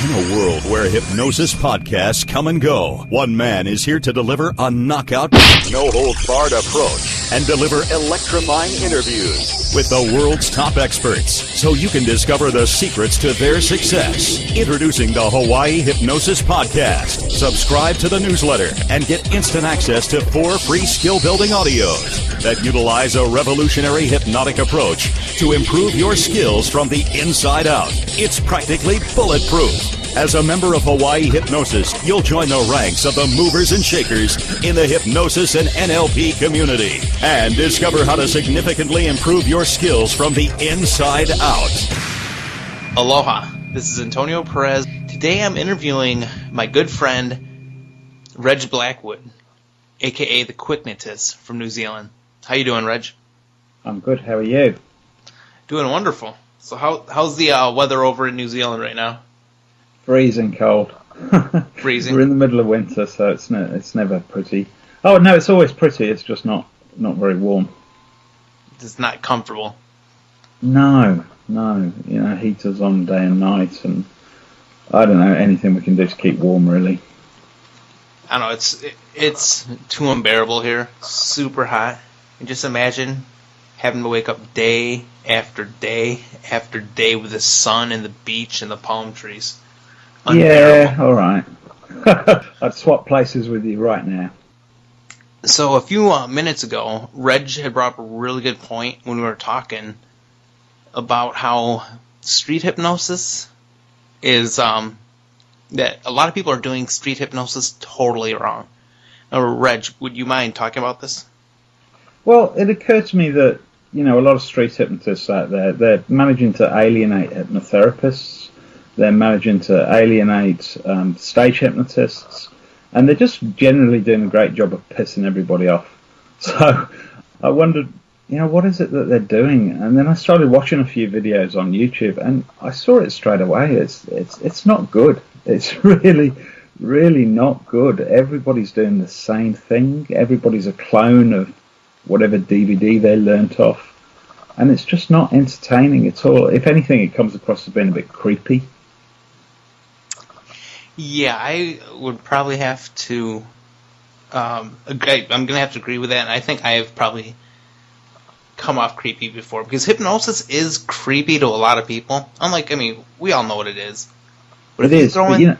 In a world where hypnosis podcasts come and go, one man is here to deliver a knockout, no-holds-barred approach and deliver electrifying interviews with the world's top experts so you can discover the secrets to their success. Introducing the Hawaii Hypnosis Podcast. Subscribe to the newsletter and get instant access to 4 free skill-building audios that utilize a revolutionary hypnotic approach to improve your skills from the inside out. It's practically bulletproof. As a member of Hawaii Hypnosis, you'll join the ranks of the movers and shakers in the hypnosis and NLP community and discover how to significantly improve your skills from the inside out. Aloha, this is Antonio Perez. Today I'm interviewing my good friend, Reg Blackwood, aka the Quicknotist from New Zealand. How you doing, Reg? I'm good, how are you? Doing wonderful. So how's the weather over in New Zealand right now? Freezing cold. Freezing? We're in the middle of winter, so it's never pretty. Oh, no, it's always pretty, it's just not very warm. It's not comfortable. No, heaters on day and night, and I don't know, anything we can do to keep warm, really. I don't know, it's too unbearable here. Super hot. And just imagine having to wake up day after day after day with the sun and the beach and the palm trees. Yeah, all right. I'd swap places with you right now. So a few minutes ago, Reg had brought up a really good point when we were talking about how street hypnosis is that a lot of people are doing street hypnosis totally wrong. Now, Reg, would you mind talking about this? Well, it occurred to me that, a lot of street hypnotists out there, they're managing to alienate hypnotherapists. They're managing to alienate stage hypnotists, and they're just generally doing a great job of pissing everybody off. So I wondered, what is it that they're doing? And then I started watching a few videos on YouTube, and I saw it straight away. It's not good. It's really, really not good. Everybody's doing the same thing. Everybody's a clone of whatever DVD they learnt off, and it's just not entertaining at all. If anything, it comes across as being a bit creepy. Yeah, I would probably have to agree. I'm going to have to agree with that, and I think I have probably come off creepy before, because hypnosis is creepy to a lot of people. We all know what it is. But it is, but you're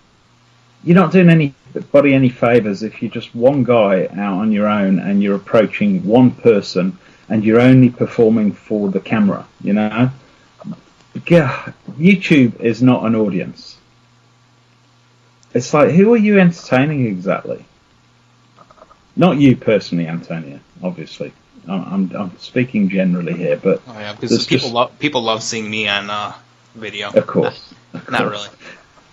not doing anybody any favours if you're just one guy out on your own and you're approaching one person and you're only performing for the camera, YouTube is not an audience. It's like, who are you entertaining exactly? Not you personally, Antonio, obviously. I'm speaking generally here, but because people love seeing me on video. Of course. Not really.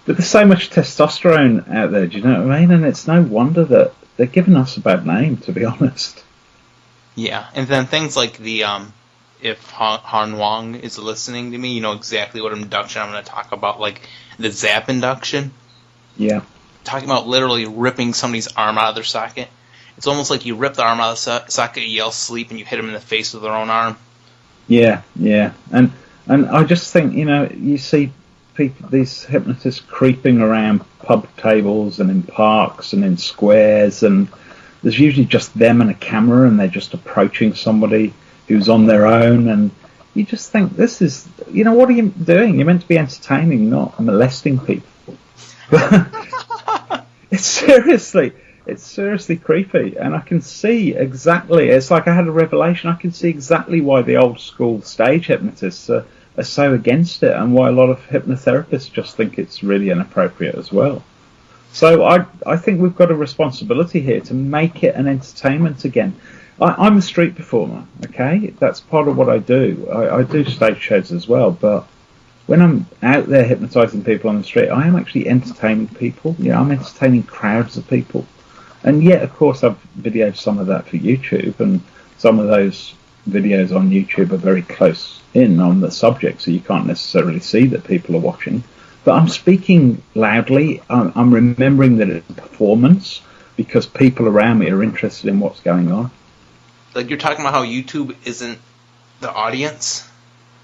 But there's so much testosterone out there, do you know what I mean? And it's no wonder that they're giving us a bad name, to be honest. Yeah, and then things like the, if Han Wang is listening to me, you know exactly what induction I'm going to talk about, like the zap induction. Yeah. Talking about literally ripping somebody's arm out of their socket. It's almost like you rip the arm out of the socket, you yell sleep, and you hit them in the face with their own arm. Yeah. And I just think, you see people, these hypnotists creeping around pub tables and in parks and in squares, and there's usually just them and a camera, and they're just approaching somebody who's on their own, and you just think, this is, what are you doing? You're meant to be entertaining, not molesting people. It's seriously creepy, and I can see exactly, it's like I had a revelation, I can see exactly why the old school stage hypnotists are so against it, and why a lot of hypnotherapists just think it's really inappropriate as well. So I think we've got a responsibility here to make it an entertainment again. I'm a street performer, okay? That's part of what I do. I do stage shows as well, but when I'm out there hypnotising people on the street, I am actually entertaining people. I'm entertaining crowds of people. And yet, of course, I've videoed some of that for YouTube, and some of those videos on YouTube are very close in on the subject, so you can't necessarily see that people are watching. But I'm speaking loudly. I'm remembering that it's a performance because people around me are interested in what's going on. Like, you're talking about how YouTube isn't the audience?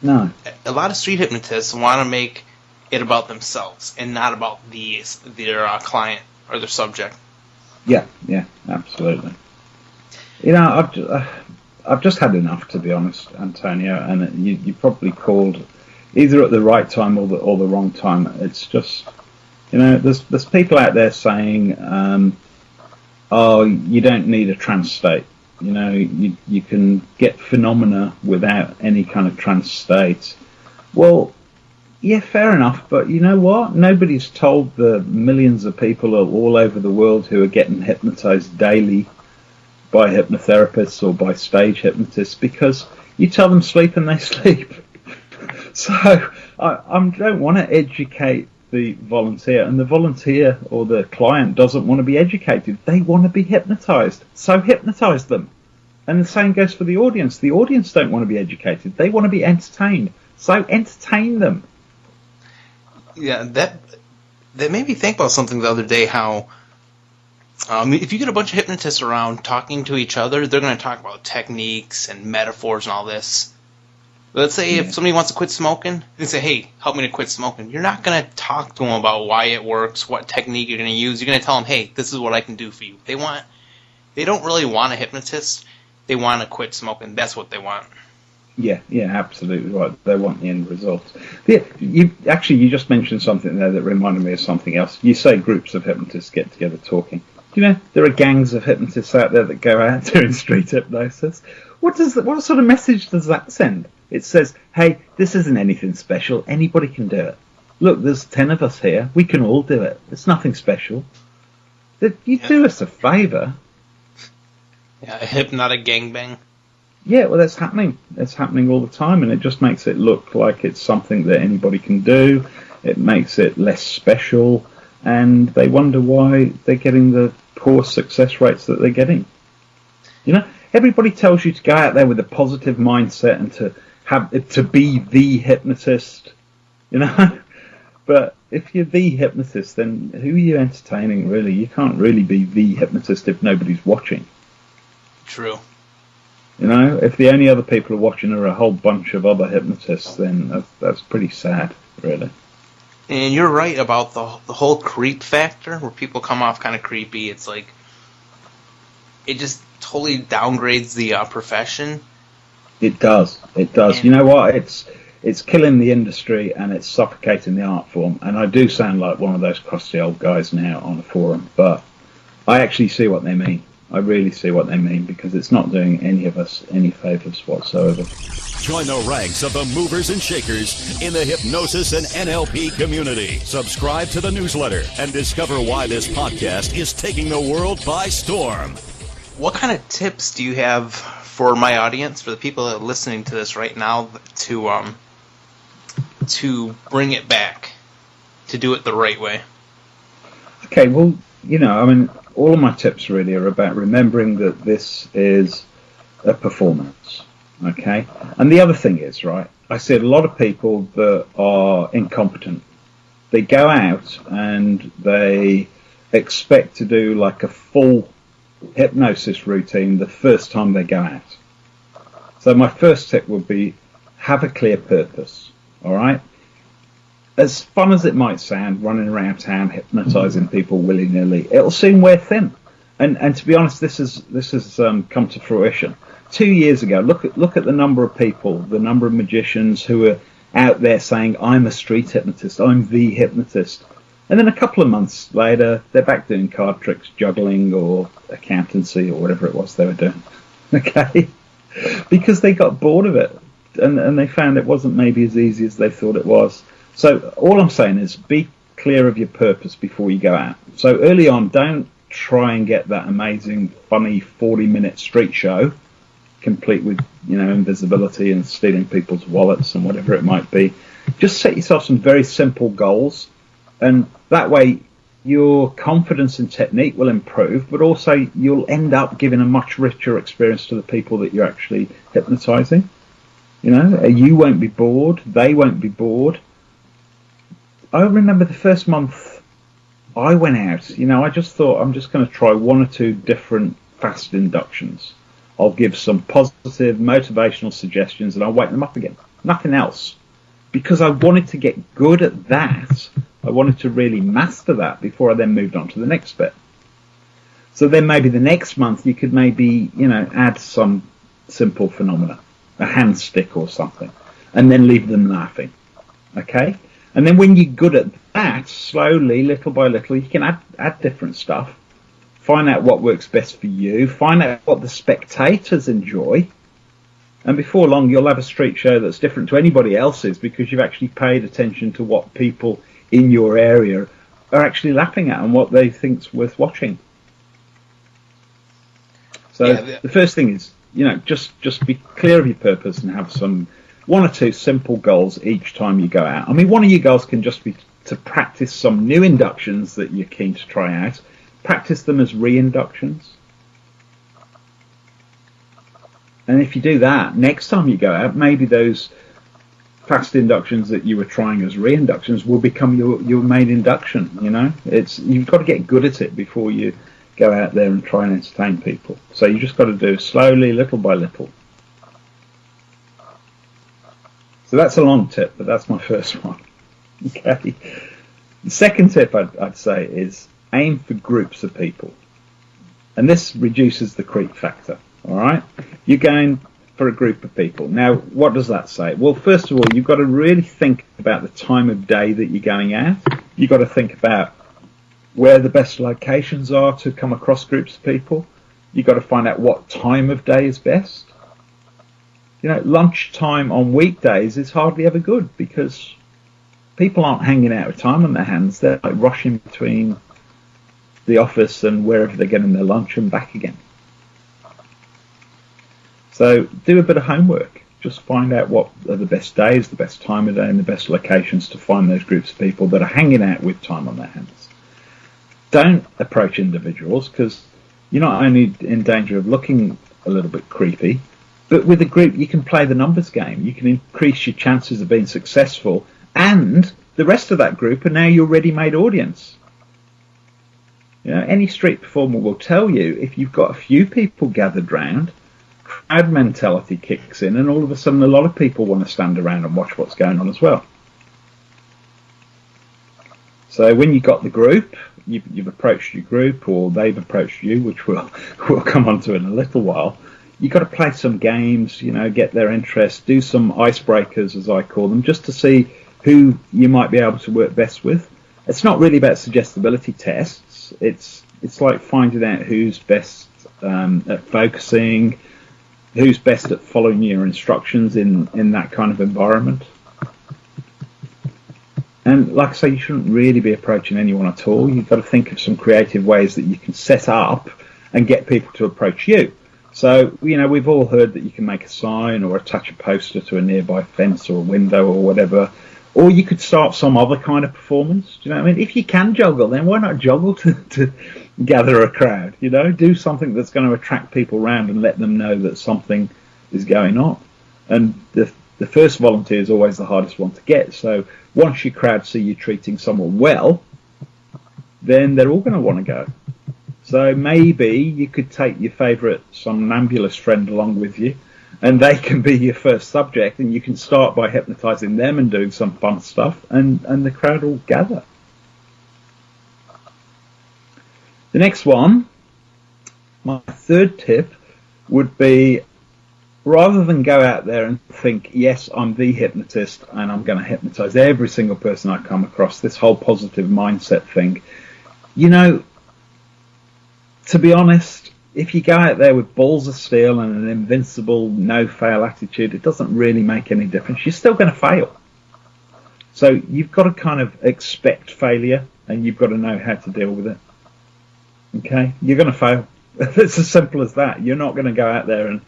No. A lot of street hypnotists want to make it about themselves and not about their client or their subject. Yeah, absolutely. You know, I've just had enough, to be honest, Antonio. And you probably called either at the right time or the wrong time. It's just, you know, there's people out there saying, oh, you don't need a trance state. You know, you can get phenomena without any kind of trance state. Well, yeah, fair enough, but you know what? Nobody's told the millions of people all over the world who are getting hypnotized daily by hypnotherapists or by stage hypnotists, because you tell them sleep and they sleep. So I don't want to educate the volunteer, and the volunteer or the client doesn't want to be educated. They want to be hypnotized. So hypnotize them. And the same goes for the audience. The audience don't want to be educated. They want to be entertained. So entertain them. Yeah, that made me think about something the other day, how if you get a bunch of hypnotists around talking to each other, they're going to talk about techniques and metaphors and all this. Let's say if somebody wants to quit smoking, they say, hey, help me to quit smoking. You're not going to talk to them about why it works, what technique you're going to use. You're going to tell them, hey, this is what I can do for you. They don't really want a hypnotist. They want to quit smoking. That's what they want. Yeah, absolutely right. They want the end result. Yeah, you just mentioned something there that reminded me of something else. You say groups of hypnotists get together talking. Do you know there are gangs of hypnotists out there that go out doing street hypnosis? What sort of message does that send? It says, hey, this isn't anything special. Anybody can do it. Look, there's 10 of us here. We can all do it. It's nothing special. You do us a favour. Yeah, a hypnotic gangbang. Yeah, well, that's happening. It's happening all the time, and it just makes it look like it's something that anybody can do. It makes it less special, and they wonder why they're getting the poor success rates that they're getting. You know, everybody tells you to go out there with a positive mindset and to be the hypnotist. You know, but if you're the hypnotist, then who are you entertaining? Really, you can't really be the hypnotist if nobody's watching. True. You know, if the only other people are watching are a whole bunch of other hypnotists, then that's pretty sad, really. And you're right about the whole creep factor, where people come off kind of creepy. It's like, it just totally downgrades the profession. It does. And you know what? It's killing the industry, and it's suffocating the art form. And I do sound like one of those crusty old guys now on a forum, but I actually see what they mean. I really see what they mean, because it's not doing any of us any favours whatsoever. Join the ranks of the movers and shakers in the hypnosis and NLP community. Subscribe to the newsletter and discover why this podcast is taking the world by storm. What kind of tips do you have for my audience, for the people that are listening to this right now, to bring it back, to do it the right way? Okay, well, you know, I mean, all of my tips really are about remembering that this is a performance, okay? And the other thing is, right, I see a lot of people that are incompetent. They go out and they expect to do like a full hypnosis routine the first time they go out. So my first tip would be, have a clear purpose, all right? As fun as it might sound, running around town hypnotising people willy-nilly, it'll soon wear thin. And to be honest, this has come to fruition. 2 years ago, look at the number of people, the number of magicians who are out there saying, I'm a street hypnotist, I'm the hypnotist. And then a couple of months later, they're back doing card tricks, juggling, or accountancy, or whatever it was they were doing. Okay? Because they got bored of it, and they found it wasn't maybe as easy as they thought it was. So all I'm saying is be clear of your purpose before you go out. So early on, don't try and get that amazing, funny 40-minute street show, complete with, you know, invisibility and stealing people's wallets and whatever it might be. Just set yourself some very simple goals, and that way your confidence and technique will improve, but also you'll end up giving a much richer experience to the people that you're actually hypnotising. You know, you won't be bored, they won't be bored. I remember the first month I went out, you know, I just thought I'm just going to try one or two different fast inductions. I'll give some positive motivational suggestions and I'll wake them up again. Nothing else. because I wanted to get good at that. I wanted to really master that before I then moved on to the next bit. So then maybe the next month you could maybe, add some simple phenomena, a hand stick or something, and then leave them laughing. Okay? And then when you're good at that, slowly, little by little, you can add different stuff. Find out what works best for you. Find out what the spectators enjoy. And before long, you'll have a street show that's different to anybody else's because you've actually paid attention to what people in your area are actually laughing at and what they think's worth watching. So the first thing is, just be clear of your purpose and have one or two simple goals each time you go out. I mean, one of your goals can just be to practice some new inductions that you're keen to try out. Practice them as reinductions. And if you do that, next time you go out, maybe those fast inductions that you were trying as reinductions will become your main induction, You've got to get good at it before you go out there and try and entertain people. So you just got to do slowly, little by little. So that's a long tip, but that's my first one. Okay. The second tip I'd say is aim for groups of people. And this reduces the creep factor. All right? You're going for a group of people. Now, what does that say? Well, first of all, you've got to really think about the time of day that you're going out. You've got to think about where the best locations are to come across groups of people. You've got to find out what time of day is best. Lunchtime on weekdays is hardly ever good because people aren't hanging out with time on their hands. They're like rushing between the office and wherever they're getting their lunch and back again. So do a bit of homework. Just find out what are the best days, the best time of day, and the best locations to find those groups of people that are hanging out with time on their hands. Don't approach individuals because you're not only in danger of looking a little bit creepy, but with a group you can play the numbers game. You can increase your chances of being successful, and the rest of that group are now your ready-made audience. Any street performer will tell you if you've got a few people gathered round, crowd mentality kicks in, and all of a sudden a lot of people want to stand around and watch what's going on as well. So when you've got the group, you've approached your group, or they've approached you, which we'll come on to in a little while. You've got to play some games, get their interest, do some icebreakers, as I call them, just to see who you might be able to work best with. It's not really about suggestibility tests. It's like finding out who's best at focusing, who's best at following your instructions in that kind of environment. And like I say, you shouldn't really be approaching anyone at all. You've got to think of some creative ways that you can set up and get people to approach you. So, we've all heard that you can make a sign or attach a poster to a nearby fence or a window or whatever. Or you could start some other kind of performance. Do you know what I mean? If you can juggle, then why not juggle to gather a crowd? Do something that's going to attract people around and let them know that something is going on. And the first volunteer is always the hardest one to get. So once your crowd see you treating someone well, then they're all going to want to go. So maybe you could take your favourite somnambulist friend along with you, and they can be your first subject, and you can start by hypnotising them and doing some fun stuff, and the crowd will gather. The next one, my third tip, would be rather than go out there and think, yes, I'm the hypnotist and I'm going to hypnotise every single person I come across, this whole positive mindset thing, to be honest, if you go out there with balls of steel and an invincible no-fail attitude, it doesn't really make any difference. You're still going to fail. So you've got to kind of expect failure, and you've got to know how to deal with it. Okay? You're going to fail. It's as simple as that. You're not going to go out there and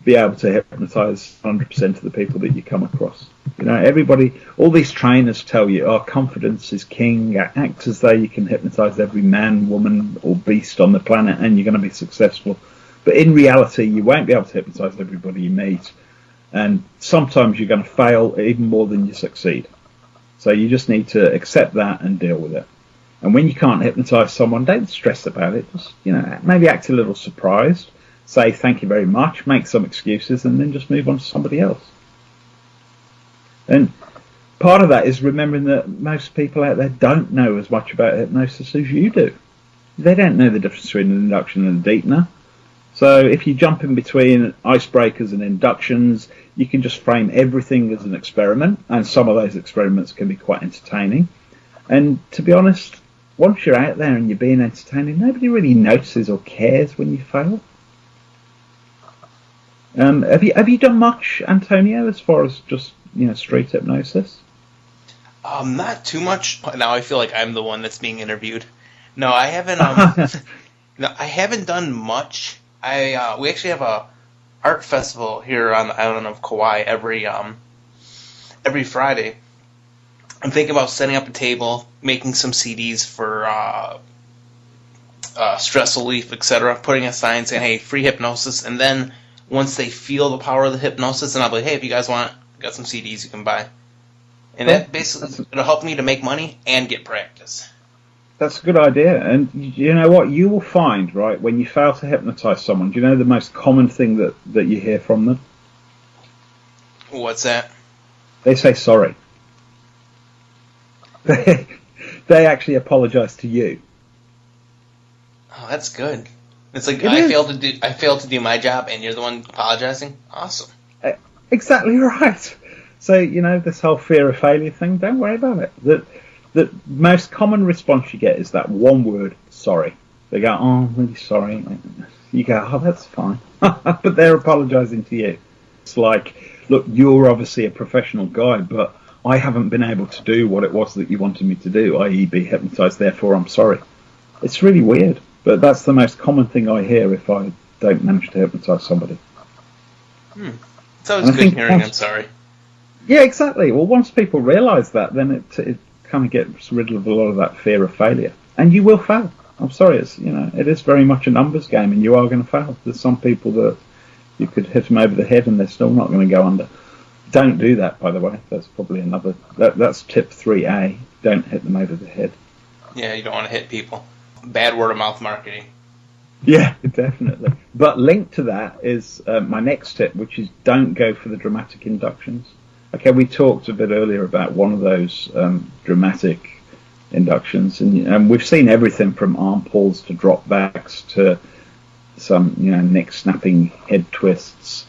be able to hypnotise 100% of the people that you come across. Everybody, all these trainers tell you, confidence is king, act as though you can hypnotise every man, woman or beast on the planet and you're going to be successful. But in reality, you won't be able to hypnotise everybody you meet. And sometimes you're going to fail even more than you succeed. So you just need to accept that and deal with it. And when you can't hypnotise someone, don't stress about it. Just, maybe act a little surprised. Say thank you very much, make some excuses, and then just move on to somebody else. And part of that is remembering that most people out there don't know as much about hypnosis as you do. They don't know the difference between an induction and a deepener. So if you jump in between icebreakers and inductions, you can just frame everything as an experiment, and some of those experiments can be quite entertaining. And to be honest, once you're out there and you're being entertaining, nobody really notices or cares when you fail. Have you done much, Antonio, as far as just street hypnosis? Not too much. Now I feel like I'm the one that's being interviewed. No, I haven't. No, I haven't done much. We actually have a art festival here on the island of Kauai every Friday. I'm thinking about setting up a table, making some CDs for stress relief, etc. Putting a sign saying, "Hey, free hypnosis," and then once they feel the power of the hypnosis, then I'll be like, "Hey, if you guys want, I got some CDs you can buy." And that basically it'll help me to make money and get practice. That's a good idea. And you know what? You will find, right, when you fail to hypnotize someone, do you know the most common thing that you hear from them? What's that? They say sorry. They actually apologize to you. Oh, that's good. It's like I failed to do my job, and you're the one apologizing. Awesome. Exactly right. So this whole fear of failure thing. Don't worry about it. The most common response you get is that one word, sorry. They go, "Oh, I'm really sorry." You go, "Oh, that's fine," but they're apologizing to you. It's like, look, you're obviously a professional guy, but I haven't been able to do what it was that you wanted me to do, i.e. be hypnotized, therefore I'm sorry. It's really weird, but that's the most common thing I hear if I don't manage to hypnotize somebody. It's always good hearing I'm sorry. Yeah, exactly. Well, once people realize that, then it kind of gets rid of a lot of that fear of failure. And you will fail. I'm sorry, it is very much a numbers game, and you are going to fail. There's some people that you could hit them over the head and they're still not going to go under. Don't do that, by the way. That's probably another... That's tip 3A. Don't hit them over the head. Yeah, you don't want to hit people. Bad word-of-mouth marketing. Yeah, definitely. But linked to that is my next tip, which is don't go for the dramatic inductions. Okay, we talked a bit earlier about one of those dramatic inductions, and we've seen everything from arm pulls to drop backs to some neck snapping head twists.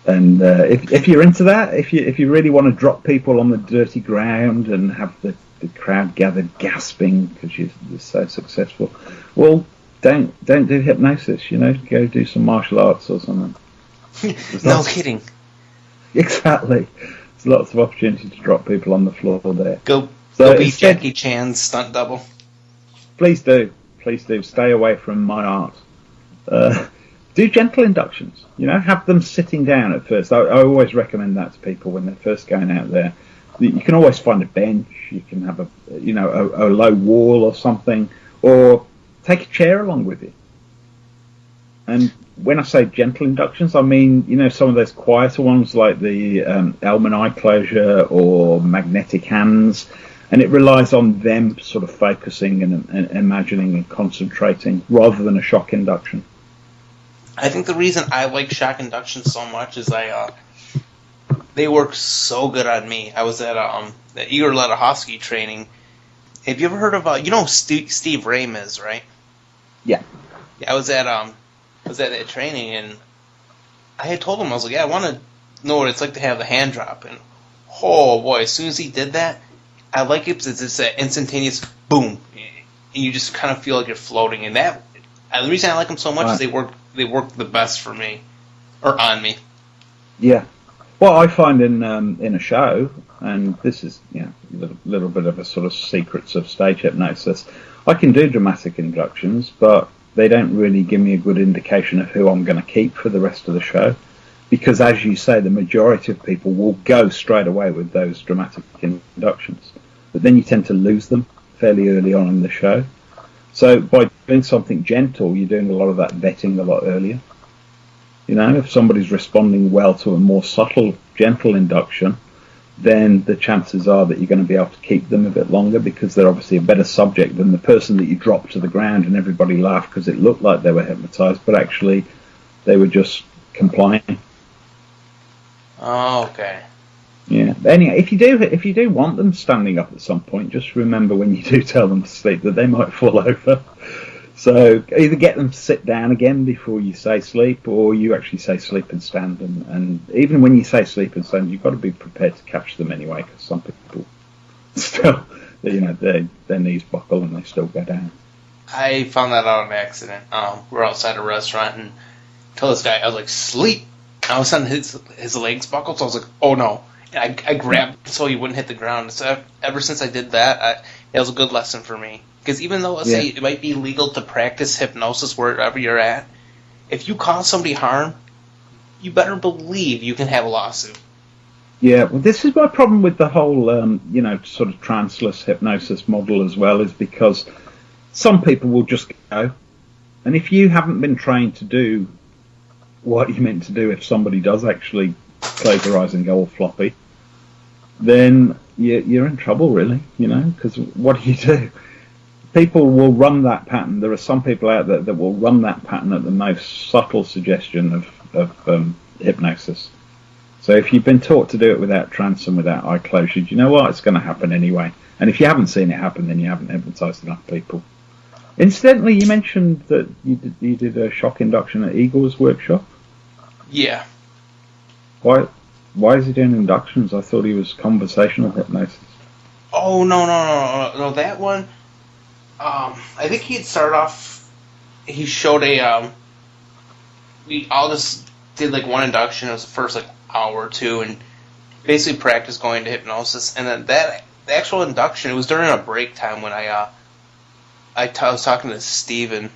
And if you're into that, if you really want to drop people on the dirty ground and have the crowd gathered gasping because you're so successful, well, don't do hypnosis. Go do some martial arts or something. No kidding. Exactly. There's lots of opportunity to drop people on the floor there. Go be Jackie Chan's stunt double. Please do. Stay away from my art. Do gentle inductions. Have them sitting down at first. I always recommend that to people when they're first going out there. You can always find a bench. You can have a low wall or something, or take a chair along with you. And when I say gentle inductions, I mean some of those quieter ones like the Elman eye closure or magnetic hands, and it relies on them sort of focusing and imagining and concentrating rather than a shock induction. I think the reason I like shock induction so much is they work so good on me. I was at the Igor Letohovsky training. Have you ever heard of Steve Ramis, right? Yeah. I was at that training, and I had told him, I was like, yeah, I want to know what it's like to have the hand drop. And oh boy, as soon as he did that, I like it because it's that instantaneous boom, and you just kind of feel like you're floating. And the reason I like them so much is they work the best for me, or on me. Yeah. Well, I find in a show, and this is a little bit of a sort of secrets of stage hypnosis, I can do dramatic inductions, but they don't really give me a good indication of who I'm going to keep for the rest of the show, because as you say, the majority of people will go straight away with those dramatic inductions, but then you tend to lose them fairly early on in the show. So by doing something gentle, you're doing a lot of that vetting a lot earlier. If somebody's responding well to a more subtle, gentle induction, then the chances are that you're going to be able to keep them a bit longer, because they're obviously a better subject than the person that you dropped to the ground and everybody laughed because it looked like they were hypnotized, but actually they were just complying. Oh, okay. Yeah. Anyway, if you do want them standing up at some point, just remember when you do tell them to sleep that they might fall over. So either get them to sit down again before you say sleep, or you actually say sleep and stand. And even when you say sleep and stand, you've got to be prepared to catch them anyway, because some people still, their knees buckle and they still go down. I found that out on accident. We're outside a restaurant and told this guy, I was like, sleep. And all of a sudden his legs buckled, so I was like, oh no. And I grabbed so he wouldn't hit the ground. So ever since I did that, it was a good lesson for me. Because even though, let's say, it might be legal to practice hypnosis wherever you're at, if you cause somebody harm, you better believe you can have a lawsuit. Yeah, well, this is my problem with the whole, sort of tranceless hypnosis model as well, is because some people will just go. And if you haven't been trained to do what you're meant to do if somebody does actually close their eyes and go all floppy, then you're in trouble, really, because what do you do? People will run that pattern. There are some people out there that will run that pattern at the most subtle suggestion of hypnosis. So if you've been taught to do it without trance and without eye closure, you know what? It's going to happen anyway. And if you haven't seen it happen, then you haven't hypnotized enough people. Incidentally, you mentioned that you did a shock induction at Igor's workshop. Yeah. Why is he doing inductions? I thought he was conversational hypnosis. Oh, no, that one, I think he'd start off, he showed we all just did like one induction. It was the first like hour or two, and basically practice going to hypnosis. And then the actual induction, it was during a break time when I was talking to Steve and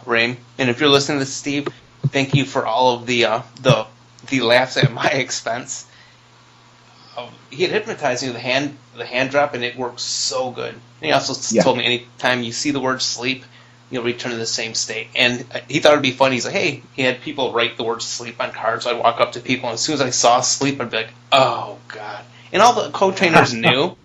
Rain. And if you're listening to this, Steve, thank you for all of the laughs at my expense. He had hypnotized me with the hand drop, and it worked so good. And he also told me anytime you see the word sleep, you'll return to the same state. And he thought it'd be funny. He's like, hey, he had people write the word sleep on cards. So I'd walk up to people, and as soon as I saw sleep, I'd be like, oh, God. And all the co-trainers knew.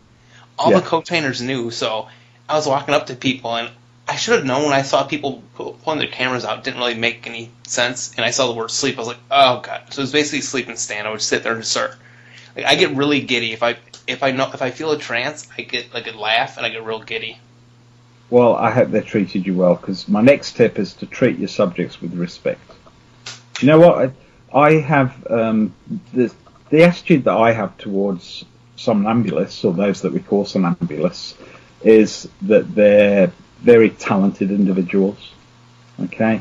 The co-trainers knew. So I was walking up to people, and I should have known when I saw people pulling their cameras out. It didn't really make any sense. And I saw the word sleep. I was like, oh, God. So it was basically sleep and stand. I would sit there and start. Like, I get really giddy. If I feel a trance, I get like a laugh, and I get real giddy. Well, I hope they treated you well, because my next tip is to treat your subjects with respect. Do you know what? I have the attitude that I have towards somnambulists, or those that we call somnambulists, is that they're very talented individuals. Okay?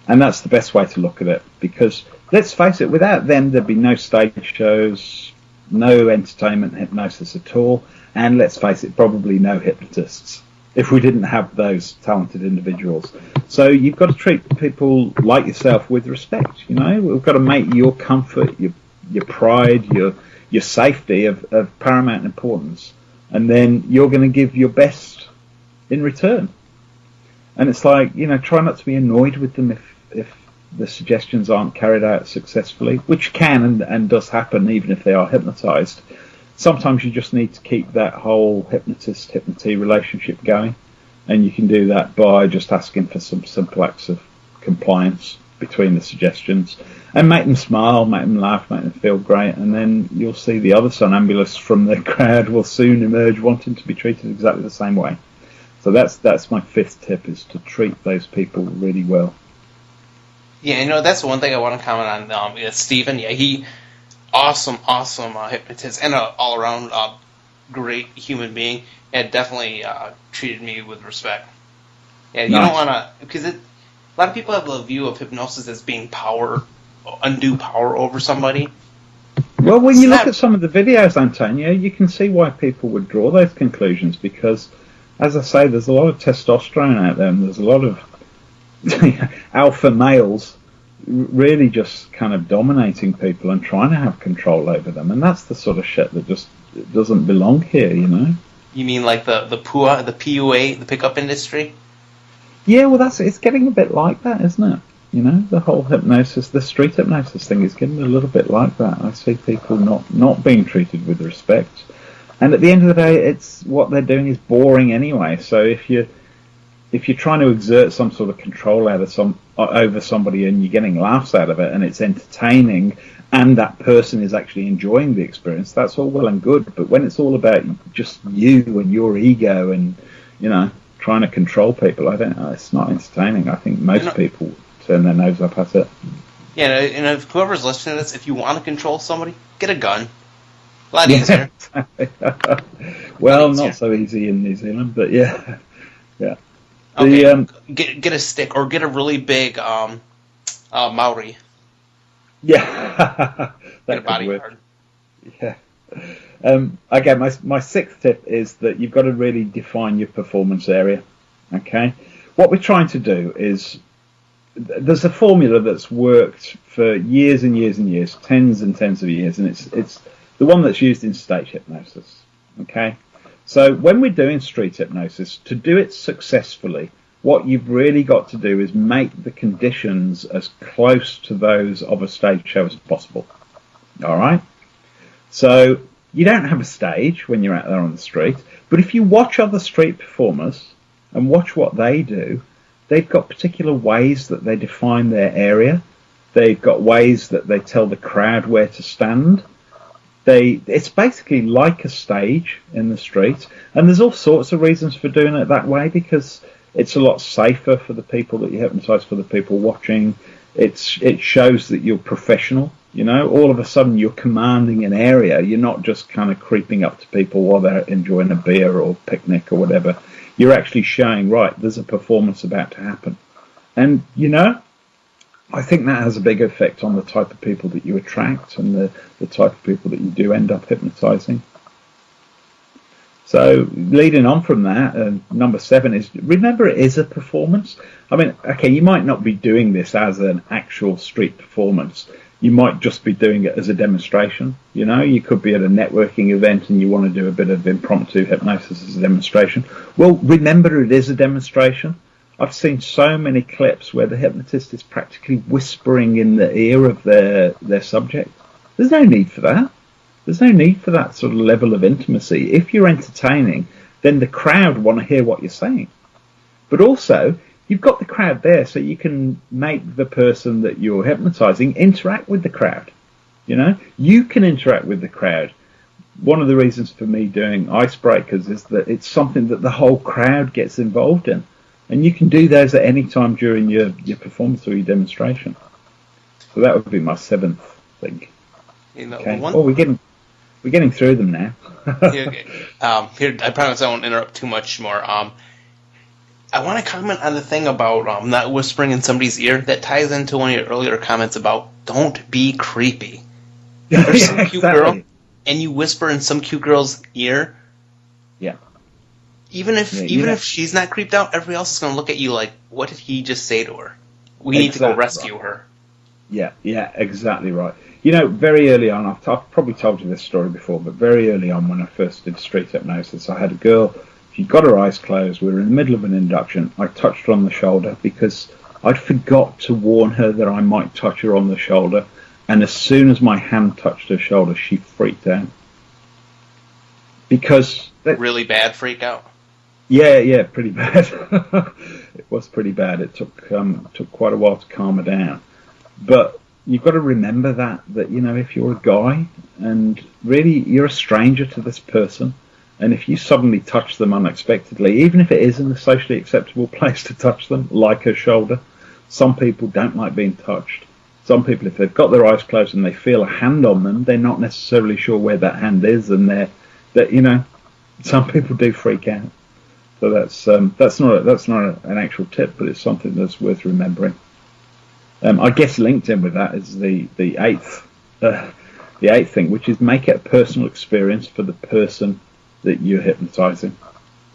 And that's the best way to look at it, because let's face it, without them there'd be no stage shows, no entertainment hypnosis at all, and let's face it, probably no hypnotists, if we didn't have those talented individuals. So you've got to treat people like yourself with respect. We've got to make your comfort, your pride, your safety of paramount importance, and then you're going to give your best in return. And it's like, try not to be annoyed with them if the suggestions aren't carried out successfully, which can and does happen even if they are hypnotized. Sometimes you just need to keep that whole hypnotist-hypnotee relationship going, and you can do that by just asking for some simple acts of compliance between the suggestions, and make them smile, make them laugh, make them feel great, and then you'll see the other somnambulists from the crowd will soon emerge wanting to be treated exactly the same way. So that's my fifth tip, is to treat those people really well. Yeah, that's the one thing I want to comment on. Stephen, he awesome hypnotist and an all-around great human being. And definitely treated me with respect. Yeah, you don't want to, because a lot of people have a view of hypnosis as being undue power over somebody. Well, when you look at some of the videos, Antonio, you can see why people would draw those conclusions, because, as I say, there's a lot of testosterone out there, and there's a lot of alpha males really just kind of dominating people and trying to have control over them, and that's the sort of shit that just doesn't belong here, You mean like the PUA, the pickup industry? Yeah, well, it's getting a bit like that, isn't it? The whole hypnosis, the street hypnosis thing is getting a little bit like that. I see people not being treated with respect, and at the end of the day, it's what they're doing is boring anyway. So if you're trying to exert some sort of control over somebody and you're getting laughs out of it and it's entertaining and that person is actually enjoying the experience, that's all well and good. But when it's all about just you and your ego and, trying to control people, I don't know, it's not entertaining. I think most people turn their nose up at it. Yeah, and if whoever's listening to this, if you want to control somebody, get a gun. A lot easier. Well, not so easy in New Zealand, but yeah. Okay, get a stick or get a really big Maori. Yeah. Get a bodyguard. Yeah. Again, my sixth tip is that you've got to really define your performance area. Okay? What we're trying to do is, there's a formula that's worked for years and years and years, tens and tens of years, and it's the one that's used in stage hypnosis. Okay? So when we're doing street hypnosis, to do it successfully, what you've really got to do is make the conditions as close to those of a stage show as possible. All right? So you don't have a stage when you're out there on the street, but if you watch other street performers and watch what they do, they've got particular ways that they define their area. They've got ways that they tell the crowd where to stand. It's basically like a stage in the street, and there's all sorts of reasons for doing it that way, because it's a lot safer for the people that you hypnotise, for the people watching. It shows that you're professional. All of a sudden you're commanding an area. You're not just kind of creeping up to people while they're enjoying a beer or picnic or whatever. You're actually showing, right, there's a performance about to happen. And, I think that has a big effect on the type of people that you attract and the type of people that you do end up hypnotising. So leading on from that, number 7 is, remember, it is a performance. I mean, okay, you might not be doing this as an actual street performance. You might just be doing it as a demonstration. You could be at a networking event and you want to do a bit of impromptu hypnosis as a demonstration. Well, remember, it is a demonstration. I've seen so many clips where the hypnotist is practically whispering in the ear of their subject. There's no need for that. There's no need for that sort of level of intimacy. If you're entertaining, then the crowd want to hear what you're saying. But also, you've got the crowd there so you can make the person that you're hypnotising interact with the crowd. You can interact with the crowd. One of the reasons for me doing icebreakers is that it's something that the whole crowd gets involved in. And you can do those at any time during your performance or your demonstration. So that would be my 7th thing. Okay. We're getting through them now. Okay. Here, I promise I won't interrupt too much more. I want to comment on the thing about not whispering in somebody's ear. That ties into one of your earlier comments about don't be creepy. There's some cute girl, and you whisper in some cute girl's ear. Yeah. Even if she's not creeped out, everybody else is going to look at you like, what did he just say to her? We need to go rescue her. Yeah, exactly right. Very early on, I've probably told you this story before, but very early on when I first did street hypnosis, I had a girl, she got her eyes closed, we were in the middle of an induction, I touched her on the shoulder because I'd forgot to warn her that I might touch her on the shoulder, and as soon as my hand touched her shoulder, she freaked out. Because... Really bad freak out? Yeah, pretty bad. It was pretty bad. It took quite a while to calm her down. But you've got to remember that if you're a guy and really you're a stranger to this person, and if you suddenly touch them unexpectedly, even if it is in a socially acceptable place to touch them, like her shoulder, some people don't like being touched. Some people, if they've got their eyes closed and they feel a hand on them, they're not necessarily sure where that hand is, and some people do freak out. So that's not an actual tip, but it's something that's worth remembering. I guess linked in with that is the eighth thing, which is make it a personal experience for the person that you're hypnotising.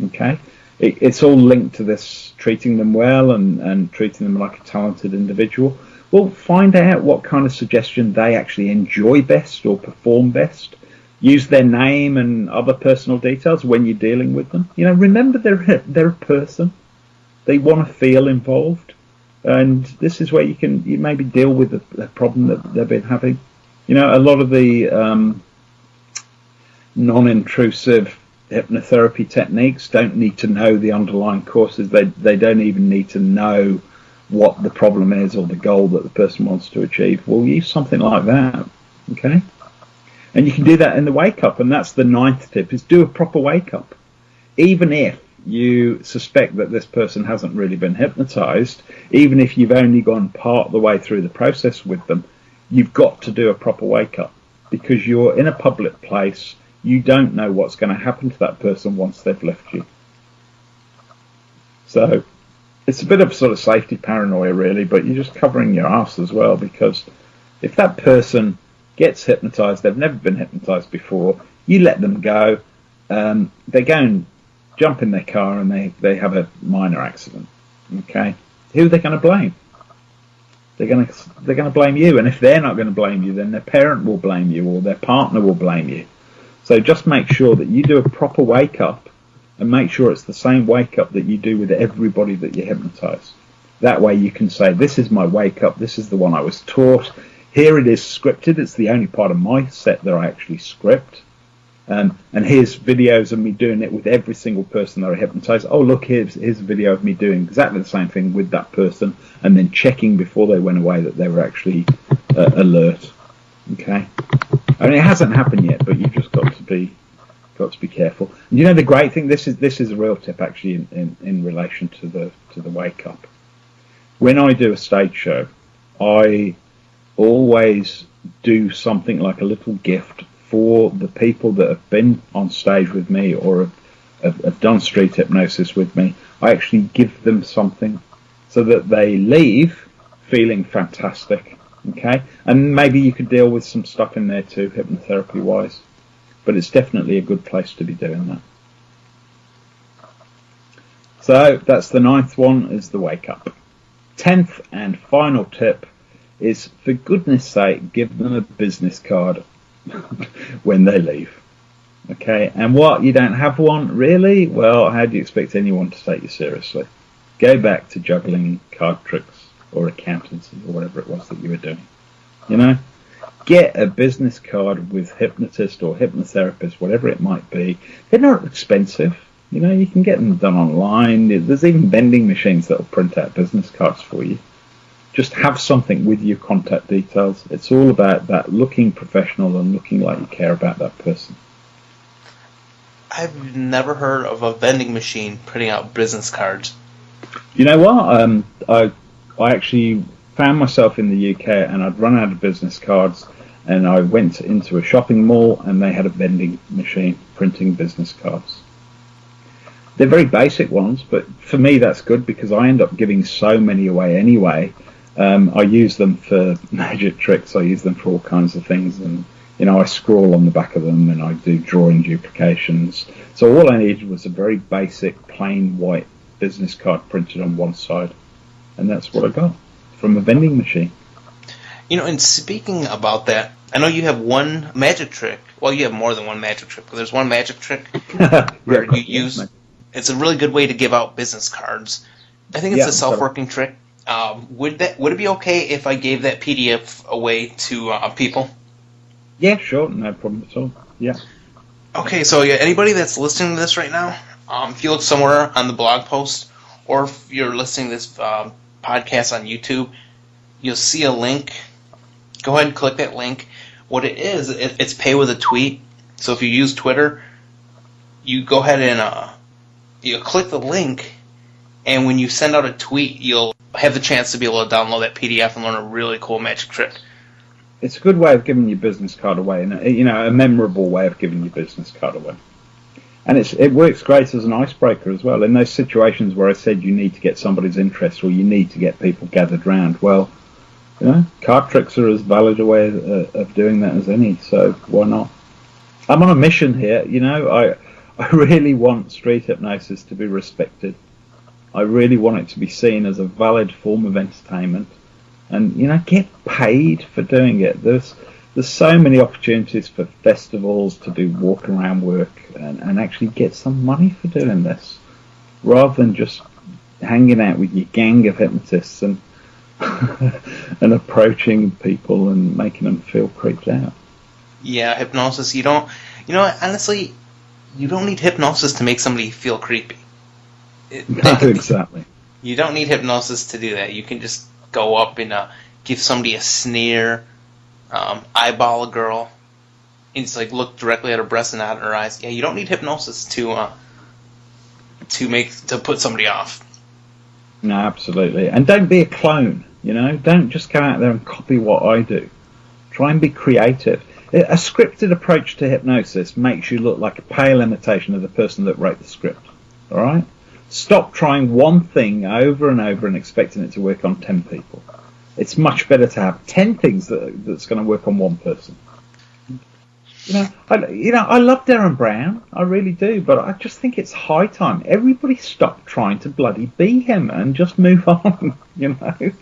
Okay, it's all linked to this treating them well and treating them like a talented individual. Well, find out what kind of suggestion they actually enjoy best or perform best. Use their name and other personal details when you're dealing with them. Remember they're a person. They want to feel involved, and this is where you maybe deal with the problem that they've been having. A lot of the non-intrusive hypnotherapy techniques don't need to know the underlying causes. They don't even need to know what the problem is or the goal that the person wants to achieve. Well, use something like that. Okay? And you can do that in the wake-up, and that's the 9th tip, is do a proper wake-up. Even if you suspect that this person hasn't really been hypnotized, even if you've only gone part of the way through the process with them, you've got to do a proper wake-up, because you're in a public place. You don't know what's going to happen to that person once they've left you. So it's a bit of sort of safety paranoia, really, but you're just covering your ass as well, because if that person gets hypnotized, they've never been hypnotized before, you let them go, they go and jump in their car and they have a minor accident. Okay? Who are they going to blame? They're going to blame you, and if they're not going to blame you, then their parent will blame you or their partner will blame you. So just make sure that you do a proper wake-up, and make sure it's the same wake-up that you do with everybody that you hypnotize. That way you can say, this is my wake-up, this is the one I was taught, here it is scripted, it's the only part of my set that I actually script. And here's videos of me doing it with every single person that I hypnotize. Oh, look, here's a video of me doing exactly the same thing with that person, and then checking before they went away that they were actually alert. Okay? I mean, it hasn't happened yet, but you've just got to be careful. And you know, the great thing, this is a real tip actually in relation to the wake up. When I do a stage show, I always do something like a little gift for the people that have been on stage with me or have done street hypnosis with me. I actually give them something so that they leave feeling fantastic. Okay, and maybe you could deal with some stuff in there too, hypnotherapy wise, but it's definitely a good place to be doing that. So that's the 9th one, is the wake up. 10th and final tip is, for goodness sake, give them a business card when they leave. Okay, and what, you don't have one? Really? Well, how do you expect anyone to take you seriously? Go back to juggling card tricks or accountancy or whatever it was that you were doing. You know, get a business card with hypnotist or hypnotherapist, whatever it might be. They're not expensive. You know, you can get them done online. There's even vending machines that will print out business cards for you. Just have something with your contact details. It's all about that looking professional and looking like you care about that person. I've never heard of a vending machine printing out business cards. You know what? I actually found myself in the UK and I'd run out of business cards, and I went into a shopping mall and they had a vending machine printing business cards. They're very basic ones, but for me that's good because I end up giving so many away anyway. I use them for magic tricks, I use them for all kinds of things, and you know, I scrawl on the back of them and I do drawing duplications. So all I needed was a very basic plain white business card printed on one side, and that's what I got from a vending machine. You know, and speaking about that, I know you have one magic trick. Well, you have more than one magic trick, but there's one magic trick where you use. It's a really good way to give out business cards. I think it's a self-working trick. Would it be okay if I gave that PDF away to people? Yeah, sure, no problem at all. Yeah. Okay, so yeah, anybody that's listening to this right now, if you look somewhere on the blog post, or if you're listening to this podcast on YouTube, you'll see a link. Go ahead and click that link. What it is, it's pay with a tweet. So if you use Twitter, you go ahead and you click the link, and when you send out a tweet, you'll have the chance to be able to download that PDF and learn a really cool magic trick. It's a good way of giving your business card away, and you know, a memorable way of giving your business card away. And it works great as an icebreaker as well. In those situations where I said you need to get somebody's interest or you need to get people gathered round, well, you know, card tricks are as valid a way of doing that as any, so why not? I'm on a mission here, you know, I really want street hypnosis to be respected. I really want it to be seen as a valid form of entertainment, and you know, get paid for doing it. There's so many opportunities for festivals to do walk around work and actually get some money for doing this, rather than just hanging out with your gang of hypnotists and and approaching people and making them feel creeped out. Yeah, hypnosis. Honestly, you don't need hypnosis to make somebody feel creepy. Exactly. You don't need hypnosis to do that. You can just go up and give somebody a sneer, eyeball a girl, and just like look directly at her breast and not at her eyes. Yeah, you don't need hypnosis to put somebody off. No, absolutely. And don't be a clone, you know? Don't just go out there and copy what I do. Try and be creative. A scripted approach to hypnosis makes you look like a pale imitation of the person that wrote the script. All right? Stop trying one thing over and over and expecting it to work on 10 people. It's much better to have 10 things that's going to work on one person. I love Darren Brown, I really do, but I just think it's high time everybody stop trying to bloody be him and just move on, you know?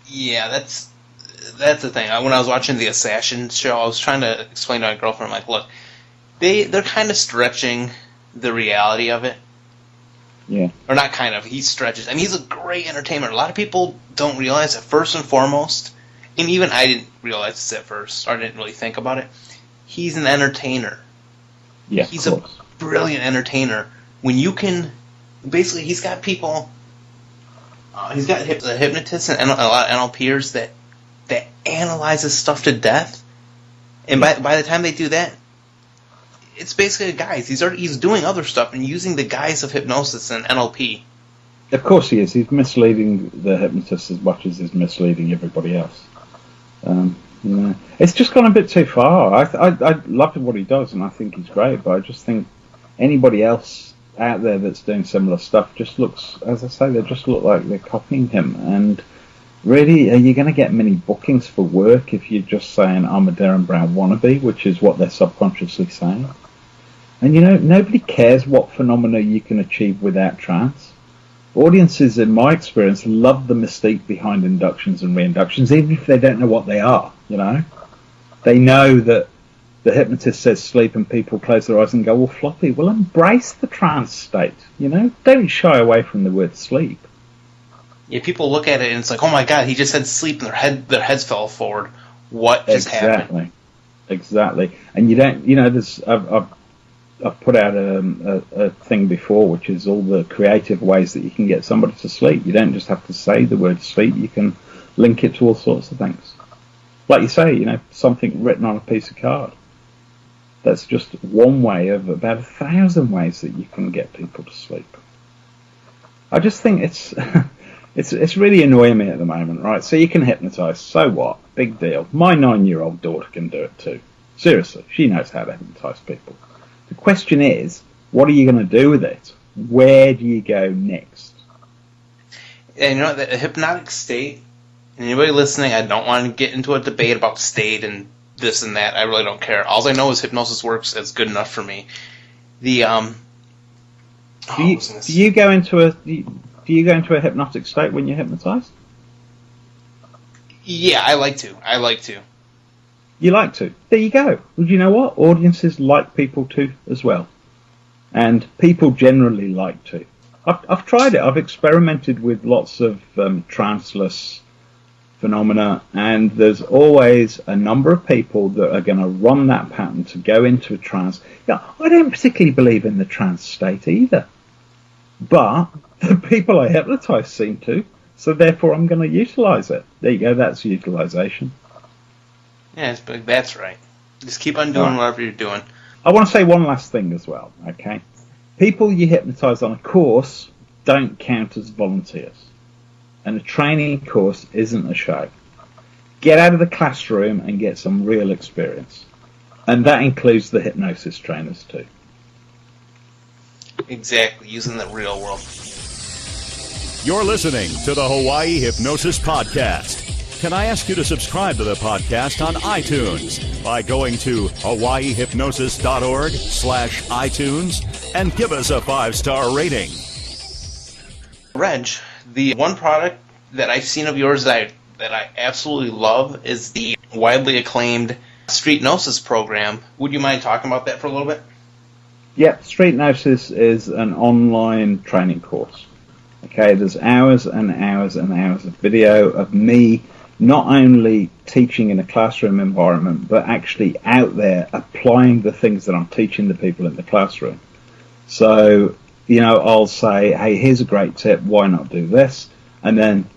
Yeah, that's the thing. When I was watching the Assassin show, I was trying to explain to my girlfriend, like, look, they're kind of stretching the reality of it. Yeah. Or not kind of, he stretches. I mean, he's a great entertainer. A lot of people don't realize that, first and foremost, and even I didn't realize this at first, or I didn't really think about it, he's an entertainer. Yeah, he's a brilliant entertainer. When you can, basically, he's got people, he's got the hypnotists and a lot of NLPers that analyzes stuff to death, and by the time they do that, it's basically a guise. He's doing other stuff and using the guise of hypnosis and NLP. Of course he is. He's misleading the hypnotist as much as he's misleading everybody else. It's just gone a bit too far. I love what he does, and I think he's great, but I just think anybody else out there that's doing similar stuff just looks, as I say, they just look like they're copying him. And really, are you going to get many bookings for work if you're just saying, I'm a Darren Brown wannabe, which is what they're subconsciously saying? And, nobody cares what phenomena you can achieve without trance. Audiences, in my experience, love the mystique behind inductions and reinductions, even if they don't know what they are, They know that the hypnotist says sleep and people close their eyes and go, well, floppy. Well, embrace the trance state, Don't shy away from the word sleep. Yeah, people look at it and it's like, oh my God, he just said sleep and their heads fell forward. What just happened? Exactly. And you don't, I've put out a thing before, which is all the creative ways that you can get somebody to sleep. You don't just have to say the word sleep. You can link it to all sorts of things. Like you say, something written on a piece of card. That's just one way of about 1,000 ways that you can get people to sleep. I just think it's really annoying me at the moment, right? So you can hypnotise. So what? Big deal. My 9-year-old daughter can do it too. Seriously, she knows how to hypnotise people. The question is, what are you going to do with it? Where do you go next? And the hypnotic state, and anybody listening, I don't want to get into a debate about state and this and that. I really don't care. All I know is hypnosis works. It's good enough for me. Do you go into a hypnotic state when you're hypnotized? Yeah, I like to. You like to? There you go. Well, you know what? Audiences like people to as well. And people generally like to. I've tried it. I've experimented with lots of tranceless phenomena, and there's always a number of people that are going to run that pattern to go into a trance. Yeah, I don't particularly believe in the trance state either. But the people I hypnotise seem to, so therefore I'm going to utilise it. There you go, that's utilisation. Yeah, that's right. Just keep on doing whatever you're doing. I want to say one last thing as well, okay? People you hypnotise on a course don't count as volunteers. And a training course isn't a show. Get out of the classroom and get some real experience. And that includes the hypnosis trainers too. Exactly, using the real world. You're listening to the Hawaii Hypnosis Podcast. Can I ask you to subscribe to the podcast on iTunes by going to hawaiihypnosis.org/iTunes and give us a 5-star rating. Reg, the one product that I've seen of yours that I absolutely love is the widely acclaimed Street Gnosis program. Would you mind talking about that for a little bit? Yep, Street Gnosis is an online training course. Okay, there's hours and hours and hours of video of me not only teaching in a classroom environment, but actually out there applying the things that I'm teaching the people in the classroom. So, I'll say, hey, here's a great tip, why not do this? And then,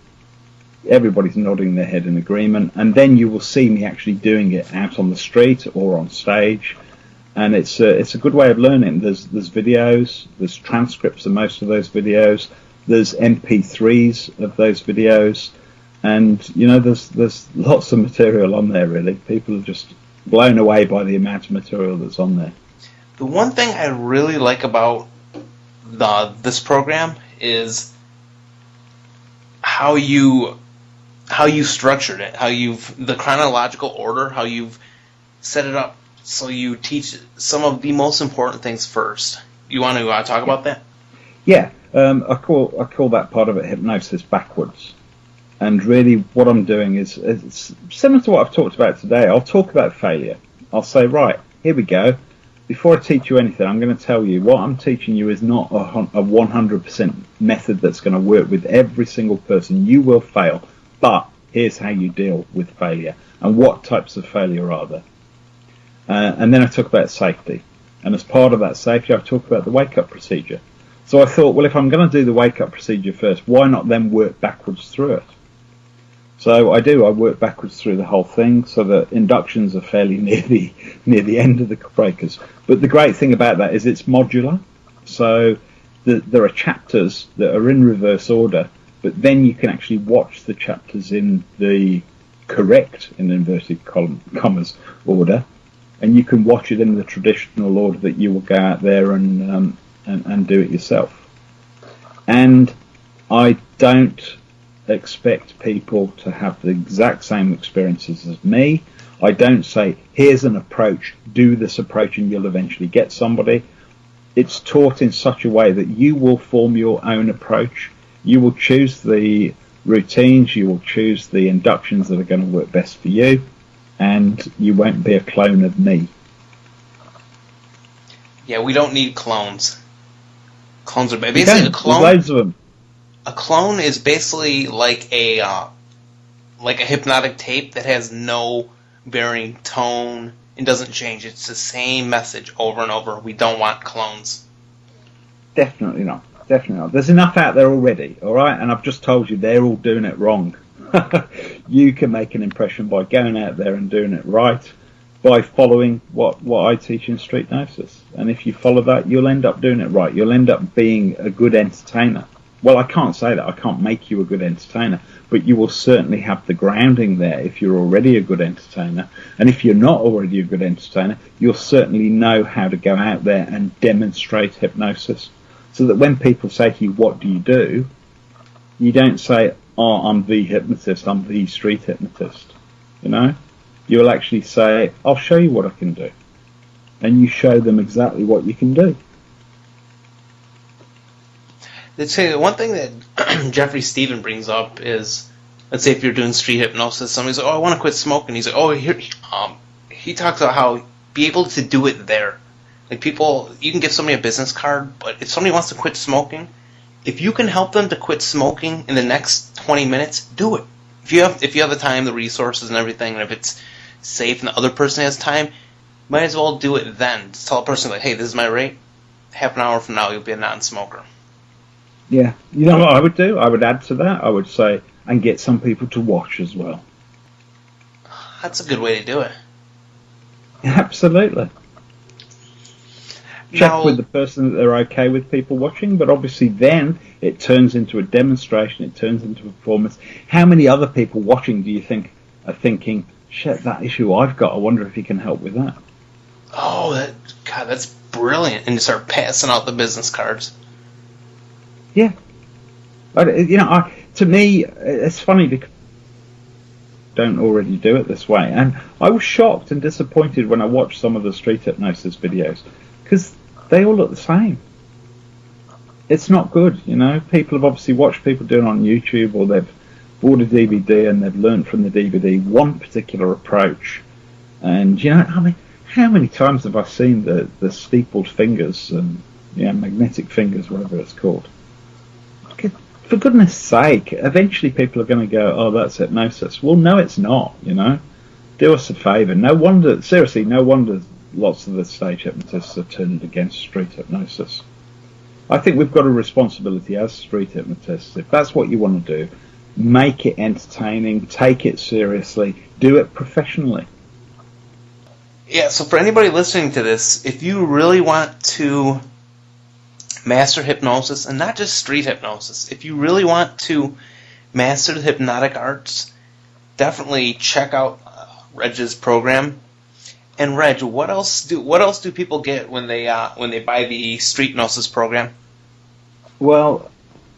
everybody's nodding their head in agreement, and then you will see me actually doing it out on the street or on stage, and it's a good way of learning. There's videos, there's transcripts of most of those videos, there's MP3s of those videos, and there's lots of material on there. Really, people are just blown away by the amount of material that's on there. The one thing I really like about this program is how you structured it, the chronological order, how you've set it up so you teach some of the most important things first. You want to talk about that? Yeah, I call that part of it hypnosis backwards. And really what I'm doing is it's similar to what I've talked about today. I'll talk about failure. I'll say, right, here we go. Before I teach you anything, I'm going to tell you what I'm teaching you is not a 100% method that's going to work with every single person. You will fail, but here's how you deal with failure and what types of failure are there. And then I talk about safety. And as part of that safety, I talk about the wake-up procedure. So I thought, well, if I'm going to do the wake-up procedure first, why not then work backwards through it? So I work backwards through the whole thing, so that inductions are fairly near the end of the breakers. But the great thing about that is it's modular. So there are chapters that are in reverse order, but then you can actually watch the chapters in the correct, in inverted commas, order, and you can watch it in the traditional order that you will go out there and do it yourself. And I don't expect people to have the exact same experiences as me. I don't say, here's an approach, do this approach and you'll eventually get somebody. It's taught in such a way that you will form your own approach. You will choose the routines, you will choose the inductions that are going to work best for you, and you won't be a clone of me. Yeah, we don't need clones. Clones are basically a clone. There's loads of them. A clone is basically like a hypnotic tape that has no varying tone and doesn't change. It's the same message over and over. We don't want clones. Definitely not. Definitely not. There's enough out there already, all right? And I've just told you they're all doing it wrong. You can make an impression by going out there and doing it right, by following what I teach in Street Gnosis. And if you follow that, you'll end up doing it right. You'll end up being a good entertainer. Well, I can't say that. I can't make you a good entertainer, but you will certainly have the grounding there if you're already a good entertainer. And if you're not already a good entertainer, you'll certainly know how to go out there and demonstrate hypnosis, so that when people say to you, what do? You don't say, oh, I'm the hypnotist, I'm the street hypnotist. You'll actually say, I'll show you what I can do. And you show them exactly what you can do. Let's say the one thing that Jeffrey Stephen brings up is, let's say if you're doing street hypnosis, somebody's like, oh, I want to quit smoking. He's like, oh, here, he talks about how be able to do it there. Like people, you can give somebody a business card, but if somebody wants to quit smoking, if you can help them to quit smoking in the next 20 minutes, do it. If you have the time, the resources, and everything, and if it's safe and the other person has time, might as well do it then. Just tell a person like, hey, this is my rate. Half an hour from now, you'll be a non-smoker. Yeah, you know what I would do? I would add to that. I would say, and get some people to watch as well. That's a good way to do it. Absolutely. Check with the person that they're okay with people watching, but obviously then it turns into a demonstration, it turns into a performance. How many other people watching do you think are thinking, shit, that issue I've got, I wonder if you can help with that? Oh, that's brilliant. And you start passing out the business cards. Yeah. To me, it's funny because I don't already do it this way. And I was shocked and disappointed when I watched some of the street hypnosis videos, because they all look the same. It's not good, People have obviously watched people do it on YouTube, or they've bought a DVD and they've learned from the DVD one particular approach. And, how many times have I seen the steepled fingers and magnetic fingers, whatever it's called? For goodness sake, eventually people are going to go, oh, that's hypnosis. Well, no, it's not, Do us a favour. No wonder lots of the stage hypnotists are turned against street hypnosis. I think we've got a responsibility as street hypnotists. If that's what you want to do, make it entertaining, take it seriously, do it professionally. Yeah, so for anybody listening to this, if you really want to master hypnosis, and not just street hypnosis, if you really want to master the hypnotic arts, definitely check out Reg's program. And Reg, what else do people get when they buy the street gnosis program? Well,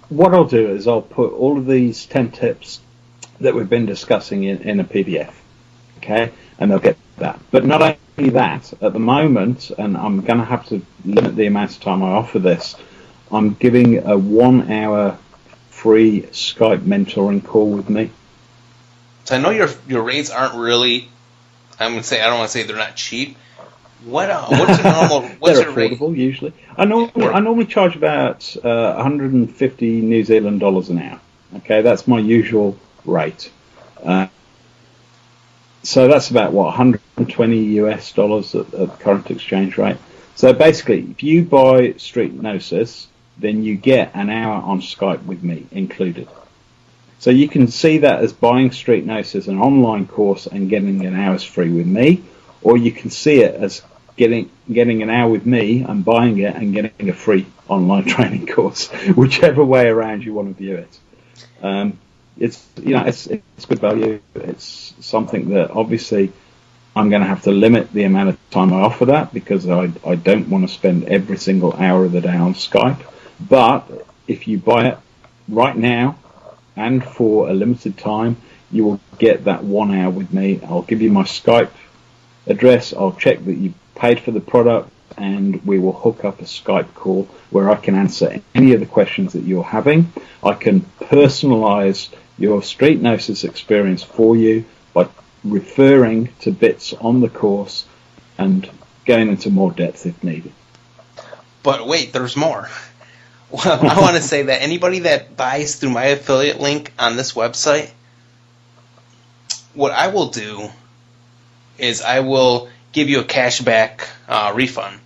what I'll do is I'll put all of these 10 tips that we've been discussing in a PDF, okay? And they'll get that. But not only that, at the moment, and I'm going to have to limit the amount of time I offer this, I'm giving a 1 hour free Skype mentoring call with me. So I know your rates aren't really, I don't want to say they're not cheap. What's your normal? What's They're affordable rate? usually. I normally charge about 150 New Zealand dollars an hour. Okay, that's my usual rate. So that's about 120 US dollars at the current exchange rate. So basically, if you buy Street Gnosis, then you get an hour on Skype with me included. So you can see that as buying Street Gnosis, an online course, and getting an hour's free with me, or you can see it as getting an hour with me and buying it and getting a free online training course, whichever way around you want to view it. It's good value. It's something that obviously I'm going to have to limit the amount of time I offer that, because I don't want to spend every single hour of the day on Skype. But if you buy it right now and for a limited time, you will get that 1 hour with me. I'll give you my Skype address. I'll check that you paid for the product, and we will hook up a Skype call where I can answer any of the questions that you're having. I can personalize your street gnosis experience for you by referring to bits on the course and going into more depth if needed. But wait, there's more. Well, I want to say that anybody that buys through my affiliate link on this website, what I will do is I will give you a cashback refund.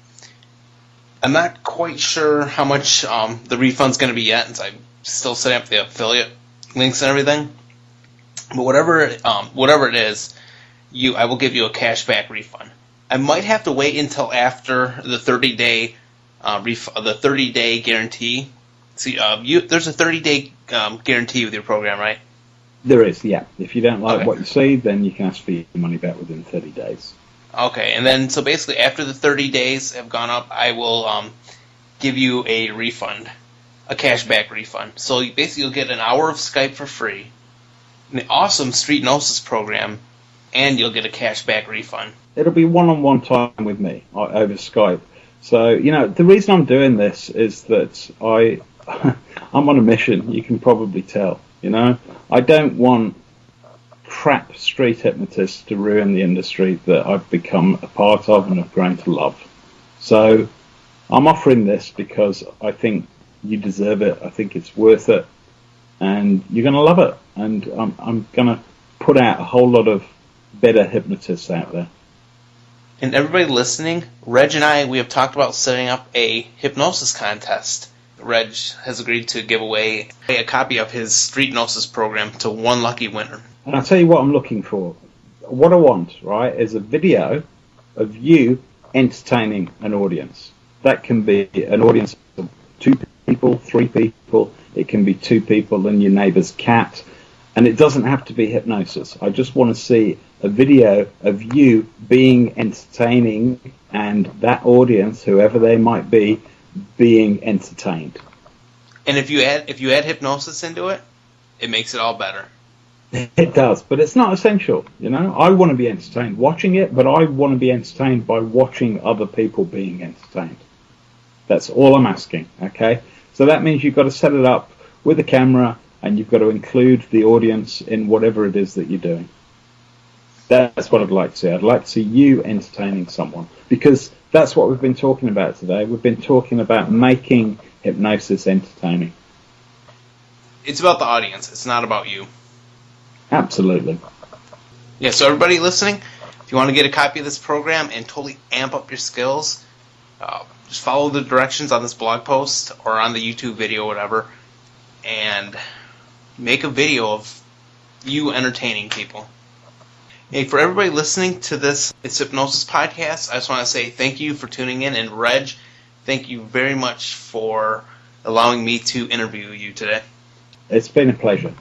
I'm not quite sure how much the refund's going to be yet, since I'm still setting up the affiliate links and everything. But whatever it is, I will give you a cashback refund. I might have to wait until after the 30-day the 30-day guarantee. See, there's a 30-day guarantee with your program, right? There is, yeah. If you don't like what you see, then you can ask for your money back within 30 days. Okay, and then so basically after the 30 days have gone up, I will give you a refund, a cashback refund. So basically you'll get an hour of Skype for free, an awesome Street Gnosis program, and you'll get a cashback refund. It'll be one-on-one time with me over Skype. So, the reason I'm doing this is that I'm on a mission, you can probably tell. I don't want crap street hypnotists to ruin the industry that I've become a part of and have grown to love. So I'm offering this because I think you deserve it. I think it's worth it, and you're going to love it. And I'm going to put out a whole lot of better hypnotists out there. And everybody listening, Reg and we have talked about setting up a hypnosis contest. Reg has agreed to give away a copy of his Street Gnosis program to one lucky winner. And I'll tell you what I'm looking for. What I want, right, is a video of you entertaining an audience. That can be an audience of 2 people, 3 people. It can be 2 people and your neighbour's cat. And it doesn't have to be hypnosis. I just want to see a video of you being entertaining and that audience, whoever they might be, being entertained. And if you add hypnosis into it, it makes it all better. It does, but it's not essential. I want to be entertained watching it, but I want to be entertained by watching other people being entertained. That's all I'm asking, okay? So that means you've got to set it up with a camera, and you've got to include the audience in whatever it is that you're doing. That's what I'd like to see. I'd like to see you entertaining someone, because that's what we've been talking about today. We've been talking about making hypnosis entertaining. It's about the audience. It's not about you. Absolutely. Yeah, so everybody listening, if you want to get a copy of this program and totally amp up your skills, just follow the directions on this blog post or on the YouTube video, whatever, and make a video of you entertaining people. Hey, for everybody listening to this It's Hypnosis podcast, I just want to say thank you for tuning in. And Reg, thank you very much for allowing me to interview you today. It's been a pleasure.